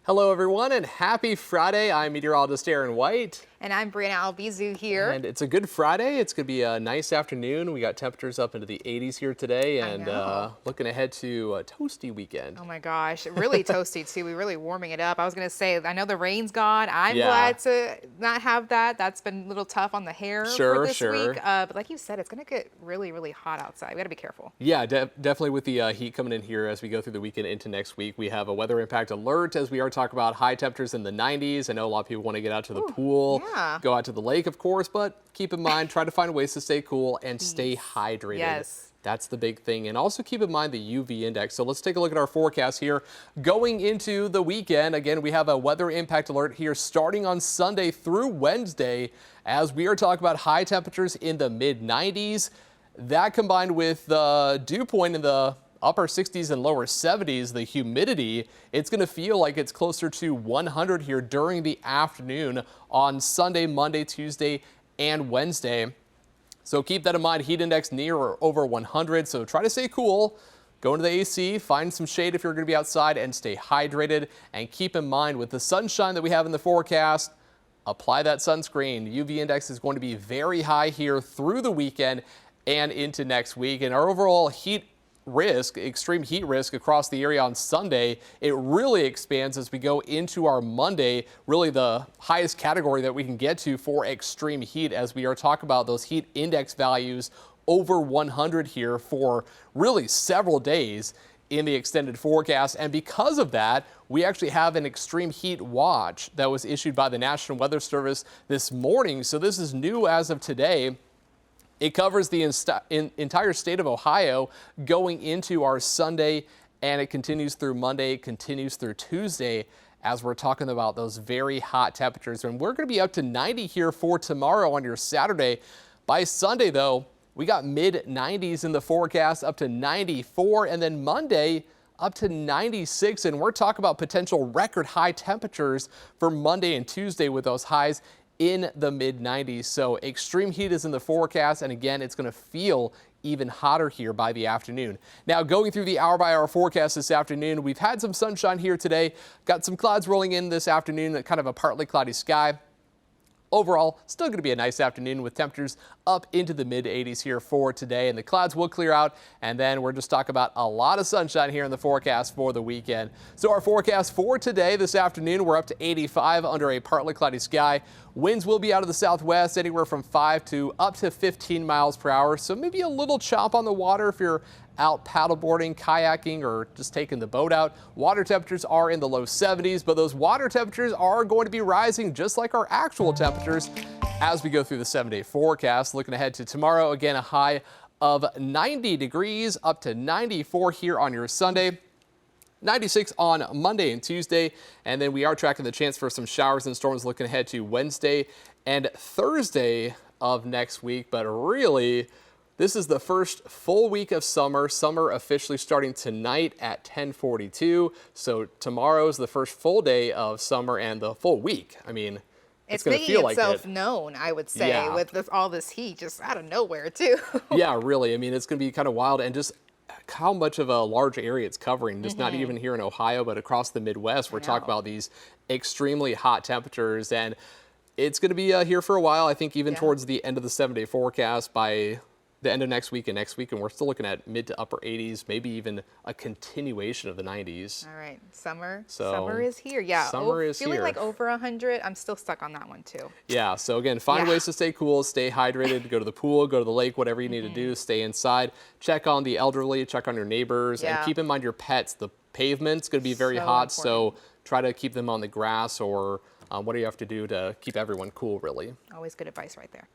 Hello, everyone, and happy Friday. I'm Meteorologist Aaron White. And I'm Breana Albizu here. And it's a good Friday. It's going to be a nice afternoon. We got temperatures up into the 80s here today, and looking ahead to a toasty weekend. Oh my gosh, really toasty too. We're really warming it up. I was going to say, I know the rain's gone. I'm glad to not have that. That's been a little tough on the hair for this week. But like you said, it's going to get really, really hot outside. We got to be careful. Yeah, definitely with the heat coming in here as we go through the weekend into next week. We have a weather impact alert as we are talking about high temperatures in the 90s. I know a lot of people want to get out to the pool. Go out to the lake, of course, but keep in mind, try to find ways to stay cool and stay hydrated. Yes. That's the big thing. And also keep in mind the UV index. So let's take a look at our forecast here. Going into the weekend, again, we have a weather impact alert here starting on Sunday through Wednesday as we are talking about high temperatures in the mid-90s. That combined with the dew point in the upper 60s and lower 70s, the humidity, it's going to feel like it's closer to 100 here during the afternoon on Sunday, Monday, Tuesday, and Wednesday. So keep that in mind, heat index near or over 100. So try to stay cool. Go into the AC, find some shade if you're going to be outside, and stay hydrated. And keep in mind, with the sunshine that we have in the forecast, apply that sunscreen. UV index is going to be very high here through the weekend and into next week. And our overall heat risk, extreme heat risk across the area on Sunday, it really expands as we go into our Monday, really the highest category that we can get to for extreme heat as we are talking about those heat index values over 100 here for really several days in the extended forecast. And because of that, we actually have an extreme heat watch that was issued by the National Weather Service this morning. So this is new as of today. It covers the entire state of Ohio going into our Sunday, and it continues through Monday, continues through Tuesday as we're talking about those very hot temperatures. And we're going to be up to 90 here for tomorrow on your Saturday. By Sunday, though, we got mid-90s in the forecast, up to 94, and then Monday up to 96. And we're talking about potential record high temperatures for Monday and Tuesday with those highs in the mid-90s. So extreme heat is in the forecast, and again, it's going to feel even hotter here by the afternoon. Now, going through the hour-by-hour forecast this afternoon, we've had some sunshine here today, got some clouds rolling in this afternoon, kind of a partly cloudy sky. Overall, still going to be a nice afternoon with temperatures up into the mid-80s here for today, and the clouds will clear out, and then we're just talking about a lot of sunshine here in the forecast for the weekend. So our forecast for today, this afternoon, we're up to 85 under a partly cloudy sky. Winds will be out of the southwest, anywhere from 5 to up to 15 miles per hour, so maybe a little chop on the water if you're out paddleboarding, kayaking, or just taking the boat out. Water temperatures are in the low 70s, but those water temperatures are going to be rising just like our actual temperatures as we go through the 7-day forecast. Looking ahead to tomorrow, again, a high of 90 degrees, up to 94 here on your Sunday. 96 on Monday and Tuesday, and then we are tracking the chance for some showers and storms looking ahead to Wednesday and Thursday of next week, but really, this is the first full week of summer. Summer officially starting tonight at 10:42. So tomorrow's the first full day of summer and the full week. I mean, it's going to feel like it. It's making itself known, I would say, with all this heat just out of nowhere, too. Yeah, really. I mean, it's going to be kind of wild, and just how much of a large area it's covering, just not even here in Ohio, but across the Midwest. We're talking about these extremely hot temperatures, and it's going to be here for a while. I think even towards the end of the 7-day forecast by the end of next week, and we're still looking at mid to upper 80s, maybe even a continuation of the 90s. All right, summer is here. Yeah, summer is feeling here. Like over 100. I'm still stuck on that one too. Yeah, so again, find ways to stay cool, stay hydrated, go to the pool, go to the lake, whatever you need to do, stay inside. Check on the elderly, check on your neighbors, and keep in mind your pets. The pavement's going to be very hot, important. So try to keep them on the grass or what do you have to do to keep everyone cool, really. Always good advice right there.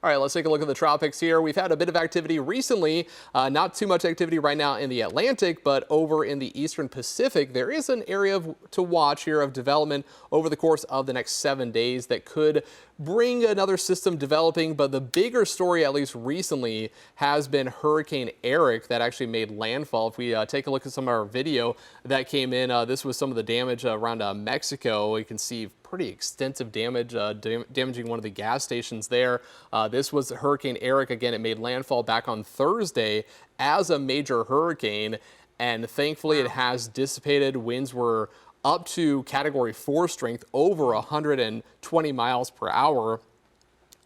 All right, let's take a look at the tropics here. We've had a bit of activity recently, not too much activity right now in the Atlantic, but over in the Eastern Pacific, there is an area to watch here of development over the course of the next 7 days that could bring another system developing. But the bigger story, at least recently, has been Hurricane Eric that actually made landfall. If we take a look at some of our video that came in, this was some of the damage around Mexico. You can see pretty extensive damage, damaging one of the gas stations there. This was Hurricane Eric. Again, it made landfall back on Thursday as a major hurricane, and thankfully it has dissipated. Winds were up to Category 4 strength, over 120 miles per hour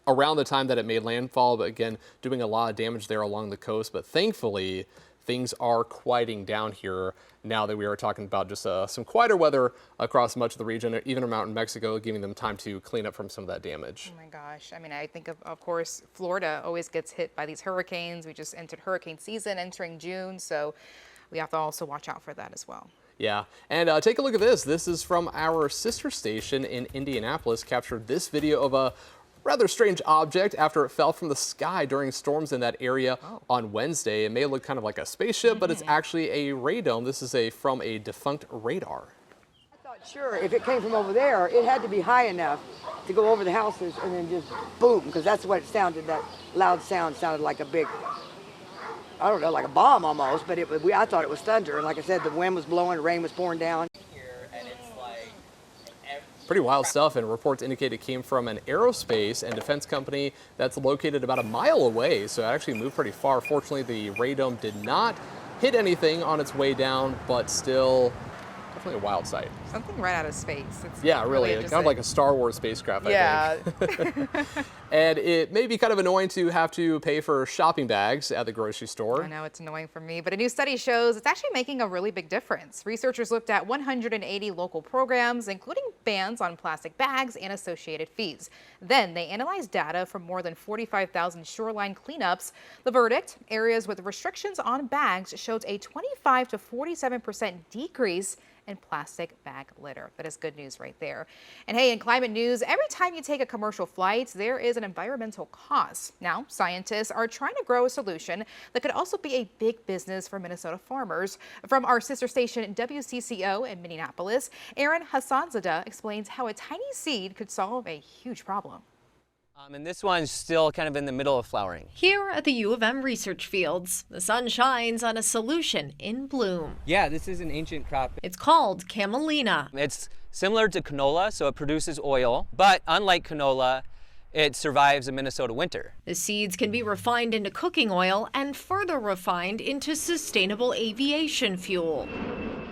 around the time that it made landfall. But again, doing a lot of damage there along the coast. But thankfully, things are quieting down here now that we are talking about just some quieter weather across much of the region, even around in Mexico, giving them time to clean up from some of that damage. Oh my gosh. I mean, I think of course, Florida always gets hit by these hurricanes. We just entered hurricane season entering June, so we have to also watch out for that as well. Yeah, and take a look at this. This is from our sister station in Indianapolis, captured this video of a rather strange object after it fell from the sky during storms in that area on Wednesday. It may look kind of like a spaceship, but it's actually a radome. This is from a defunct radar. I thought, sure, if it came from over there, it had to be high enough to go over the houses and then just boom, because that's what it sounded. That loud sound sounded like a big, I don't know, like a bomb almost, but I thought it was thunder. And like I said, the wind was blowing, rain was pouring down. Pretty wild stuff, and reports indicate it came from an aerospace and defense company that's located about a mile away, so it actually moved pretty far. Fortunately, the radome did not hit anything on its way down, but still definitely a wild sight. Something right out of space. It's really kind of like a Star Wars spacecraft, I think. And it may be kind of annoying to have to pay for shopping bags at the grocery store. I know it's annoying for me, but a new study shows it's actually making a really big difference. Researchers looked at 180 local programs, including bans on plastic bags and associated fees. Then they analyzed data from more than 45,000 shoreline cleanups. The verdict, areas with restrictions on bags showed a 25 to 47% decrease in plastic bag litter. That is good news right there. And hey, in climate news, every time you take a commercial flight, there is an environmental cost. Now, scientists are trying to grow a solution that could also be a big business for Minnesota farmers. From our sister station WCCO in Minneapolis, Aaron Hassanzadeh explains how a tiny seed could solve a huge problem. And this one's still kind of in the middle of flowering. Here at the U of M research fields, the sun shines on a solution in bloom. Yeah, this is an ancient crop. It's called camelina. It's similar to canola, so it produces oil, but unlike canola, it survives a Minnesota winter. The seeds can be refined into cooking oil and further refined into sustainable aviation fuel.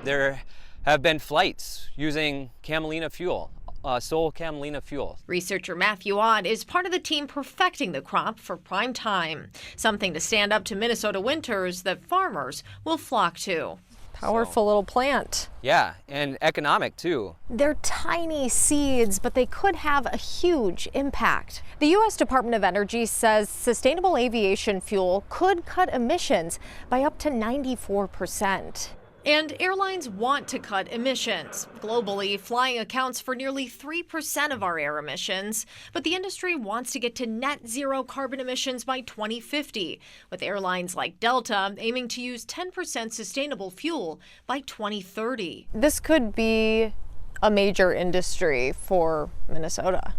There have been flights using camelina fuel. Sole camelina fuel. Researcher Matthew Ott is part of the team perfecting the crop for prime time. Something to stand up to Minnesota winters that farmers will flock to. Powerful little plant. Yeah, and economic too. They're tiny seeds, but they could have a huge impact. The U.S. Department of Energy says sustainable aviation fuel could cut emissions by up to 94%. And airlines want to cut emissions. Globally, flying accounts for nearly 3% of our air emissions, but the industry wants to get to net zero carbon emissions by 2050, with airlines like Delta aiming to use 10% sustainable fuel by 2030. This could be a major industry for Minnesota.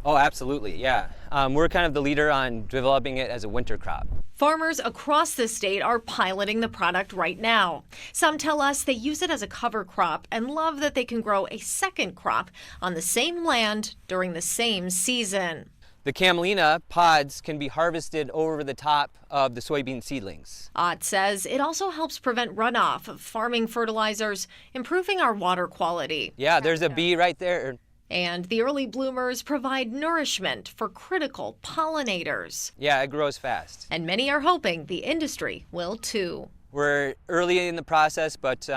Oh, absolutely, yeah. We're kind of the leader on developing it as a winter crop. Farmers across the state are piloting the product right now. Some tell us they use it as a cover crop and love that they can grow a second crop on the same land during the same season. The camelina pods can be harvested over the top of the soybean seedlings. Ott says it also helps prevent runoff of farming fertilizers, improving our water quality. Yeah, there's a bee right there. And the early bloomers provide nourishment for critical pollinators. Yeah, it grows fast. And many are hoping the industry will too. We're early in the process, but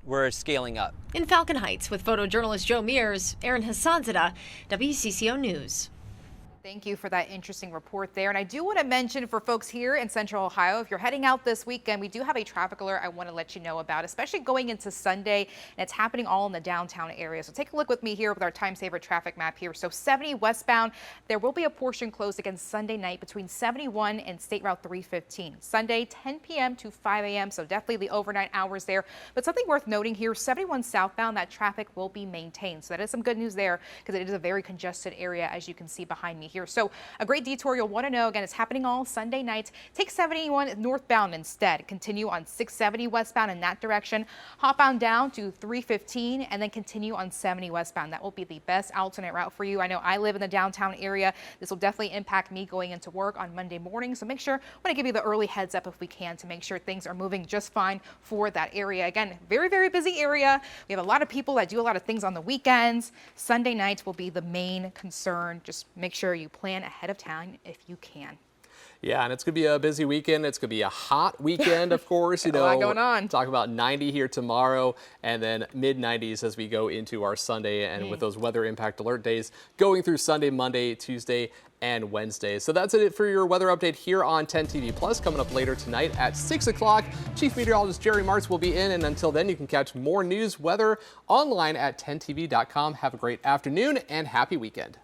we're scaling up. In Falcon Heights with photojournalist Joe Mears, Aaron Hassanzadeh, WCCO News. Thank you for that interesting report there. And I do want to mention for folks here in Central Ohio, if you're heading out this weekend, we do have a traffic alert I want to let you know about, especially going into Sunday. And it's happening all in the downtown area. So take a look with me here with our time saver traffic map here. So 70 westbound, there will be a portion closed again Sunday night between 71 and State Route 315. Sunday, 10 p.m. to 5 a.m. So definitely the overnight hours there. But something worth noting here, 71 southbound, that traffic will be maintained. So that is some good news there because it is a very congested area, as you can see behind me here. So a great detour you'll want to know. Again, it's happening all Sunday night. Take 71 northbound instead. Continue on 670 westbound in that direction. Hop on down to 315 and then continue on 70 westbound. That will be the best alternate route for you. I know I live in the downtown area. This will definitely impact me going into work on Monday morning. So make sure, I want to give you the early heads up if we can to make sure things are moving just fine for that area. Again, very, very busy area. We have a lot of people that do a lot of things on the weekends. Sunday night will be the main concern. Just make sure you plan ahead of time if you can. Yeah, and it's going to be a busy weekend. It's going to be a hot weekend, of course. You know, a lot going on. Talk about 90 here tomorrow and then mid-90s as we go into our Sunday, and with those weather impact alert days going through Sunday, Monday, Tuesday, and Wednesday. So that's it for your weather update here on 10 TV Plus. Coming up later tonight at 6 o'clock, Chief Meteorologist Jerry Martz will be in, and until then, you can catch more news weather online at 10tv.com. Have a great afternoon and happy weekend.